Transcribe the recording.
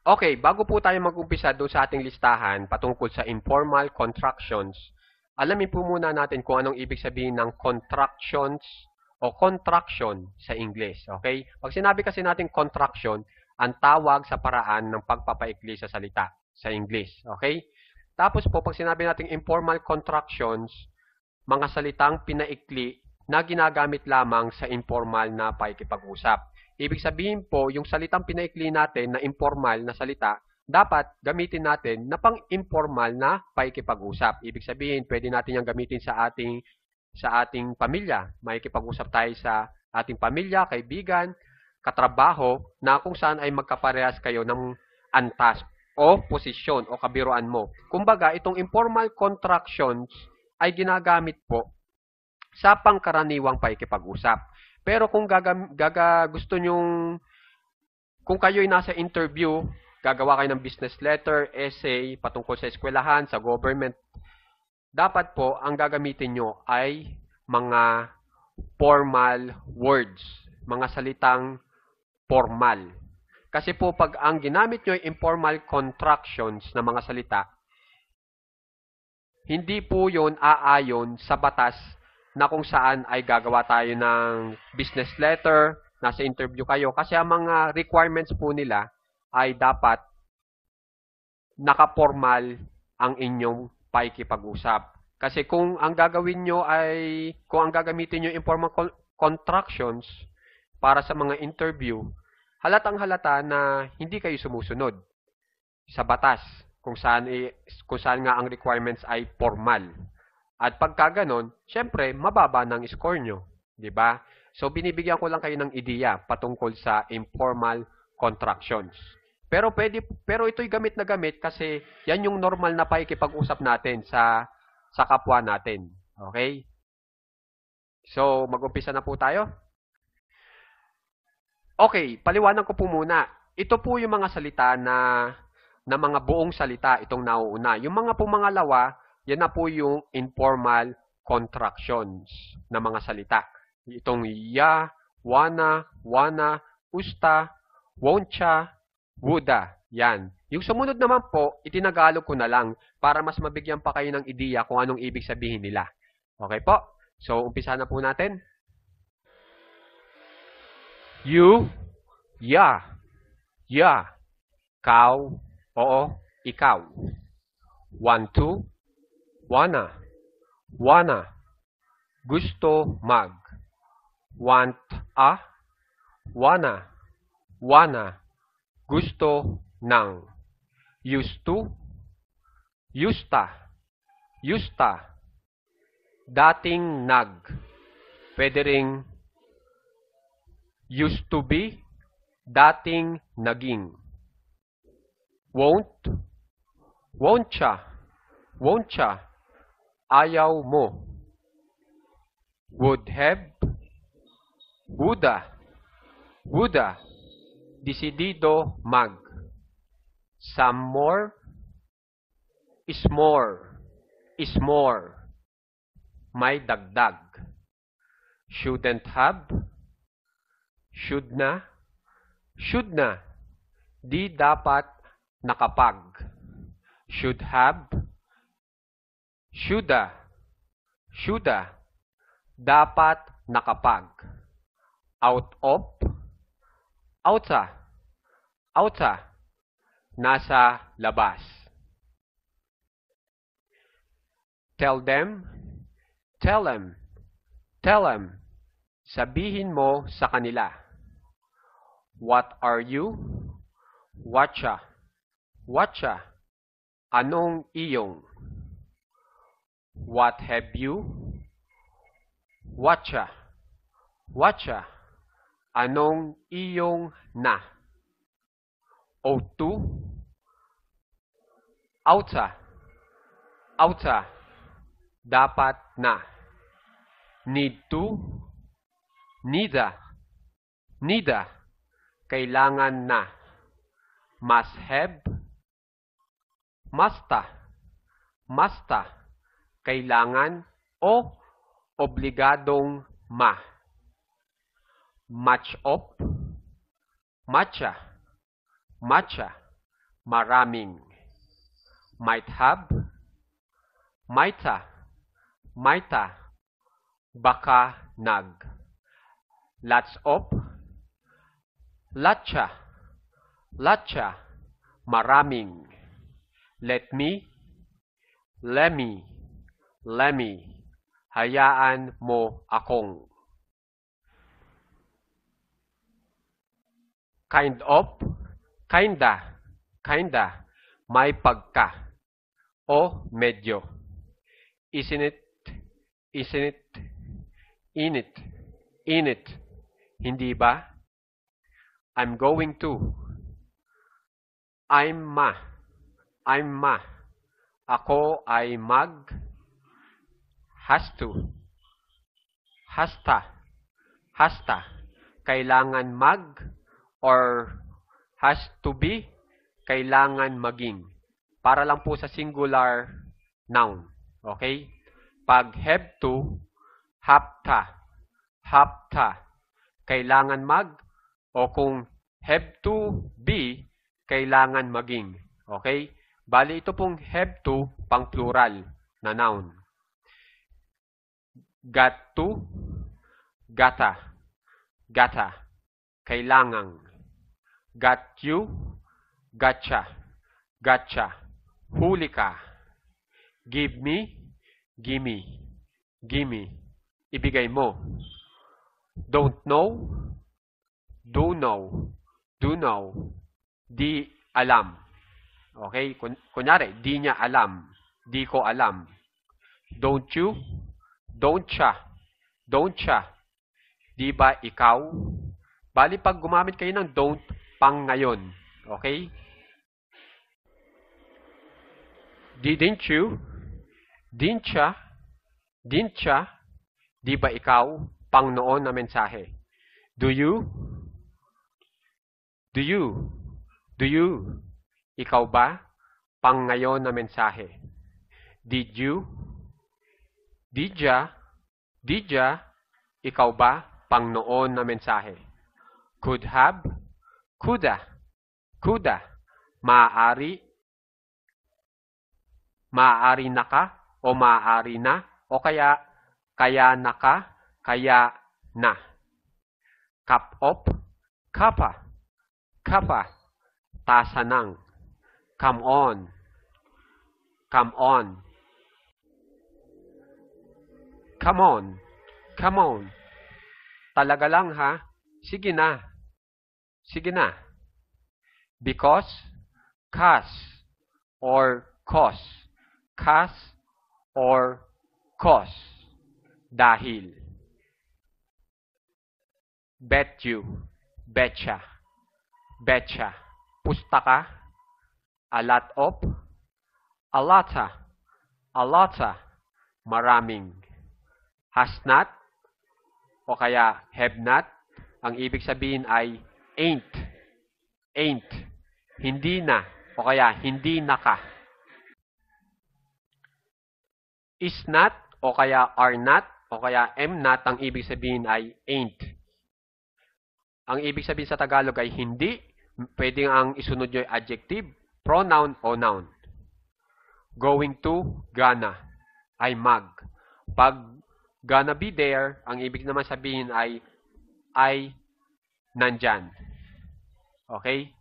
Okay, bago po tayo mag-umpisa doon sa ating listahan patungkol sa informal contractions, alamin po muna natin kung anong ibig sabihin ng contractions o contraction sa English. Okay? Pag sinabi kasi natin contraction, ang tawag sa paraan ng pagpapaikli sa salita sa English. Okay? Tapos po, pag sinabi natin informal contractions, mga salitang pinaikli na ginagamit lamang sa informal na pakikipag-usap. Ibig sabihin po, yung salitang pinaikli natin na informal na salita, dapat gamitin natin na pang-informal na pakikipag-usap. Ibig sabihin, pwede natin yung gamitin sa ating pamilya. Makikipag-usap tayo sa ating pamilya, kaibigan, katrabaho, na kung saan ay magkaparehas kayo ng antas o posisyon o kabiruan mo. Kumbaga, itong informal contractions ay ginagamit po sa pangkaraniwang pakikipag-usap. Pero kung gusto nyong, kung kayo'y nasa interview, gagawa kayo ng business letter, essay, patungkol sa eskwelahan, sa government, dapat po, ang gagamitin nyo ay mga formal words, mga salitang formal. Kasi po, pag ang ginamit nyo ay informal contractions na mga salita, hindi po yun aayon sa batas na kung saan ay gagawa tayo ng business letter, nasa interview kayo. Kasi ang mga requirements po nila ay dapat naka-formal ang inyong pakikipag-usap. Kasi kung ang gagawin nyo ay, kung ang gagamitin nyo informal contractions para sa mga interview, halatang halata na hindi kayo sumusunod sa batas kung saan nga ang requirements ay formal. At pagka ganon, syempre, mababa ng score nyo. Diba? So, binibigyan ko lang kayo ng ideya patungkol sa informal contractions. Pero ito'y gamit na gamit kasi yan yung normal na pakikipag-usap natin sa kapwa natin. Okay? So, mag-umpisa na po tayo. Okay, paliwanag ko po muna. Ito po yung mga salita na mga buong salita itong nauuna. Yung mga pumangalawa, yan na po yung informal contractions na mga salita. Itong ya, wana, usta, woncha, wuda. Yan. Yung sumunod naman po, itinagalog ko na lang para mas mabigyan pa kayo ng ideya kung anong ibig sabihin nila. Okay po? So, umpisa na po natin. You, ya, kau, oo, ikaw. 1, 2, wanna, gusto mag. Want a, wanna, gusto ng. Used to, yusta, dating nag. Pwede ring used to be, dating naging. Won'tcha, ayaw mo. Would have, woulda, desidido mag. Some more, is more, may dagdag. Shouldn't have, should na, di dapat nakapag. Should have, shoulda, dapat nakapag. Out of, outa, nasa labas. Tell them, tell them, sabihin mo sa kanila. What are you? Watcha, anong iyong? What have you? Watcha, anong iyong na? O2, outa, dapat na. Need to, nida, kailangan na. Must have, musta, kailangan o obligadong ma. Match of, matcha, maraming. Might have, mighta, mighta, baka nag. Lots of, latcha, latcha, maraming. Let me, lemme, lemme, hayaan mo akong. Kind of, kinda, kinda, may pagka, o medyo. Isn't it, isn't it, in it, hindi ba? I'm going to. I'm ma. Ako ay mag. Has to. Hasta. Kailangan mag or has to be. Kailangan maging. Para lang po sa singular noun. Okay? Pag have to, hapta. Kailangan mag. O kung have to be, kailangan maging. Okay? Bali, ito pong have to, pang plural na noun. Got to, gata. Kailangan. Got you, gotcha. Huli ka. Give me, gimme. Ibigay mo. Don't know, do know. Di alam. Okay? Kunyari, di niya alam. Di ko alam. Don't you, don't siya. Di ba ikaw? Bali, pag gumamit kayo ng don't, pang ngayon. Okay? Didn't you? Didn't siya? Di ba ikaw? Pang noon na mensahe. Do you? Ikaw ba? Pang ngayon na mensahe. Did you? Didya? Ikaw ba? Pang noon na mensahe. Could have? Kuda. Maaari na ka o maaari na o kaya na ka, kaya na. Cup of, kapa. Tasa ng. Come on. Come on. Talaga lang ha? Sige na. Because, cause, or cause. Dahil. Bet you, betcha. Pustaka. A lot of, a lotta. Maraming. Has not, o kaya have not, ang ibig sabihin ay ain't. Hindi na, o kaya hindi na ka. Is not, o kaya are not, o kaya am not, ang ibig sabihin ay ain't. Ang ibig sabihin sa Tagalog ay hindi, pwedeng ang isunod nyo ay adjective, pronoun, o noun. Going to, gonna, ay mag. Pag gonna be there, ang ibig naman sabihin ay nandyan. Okay?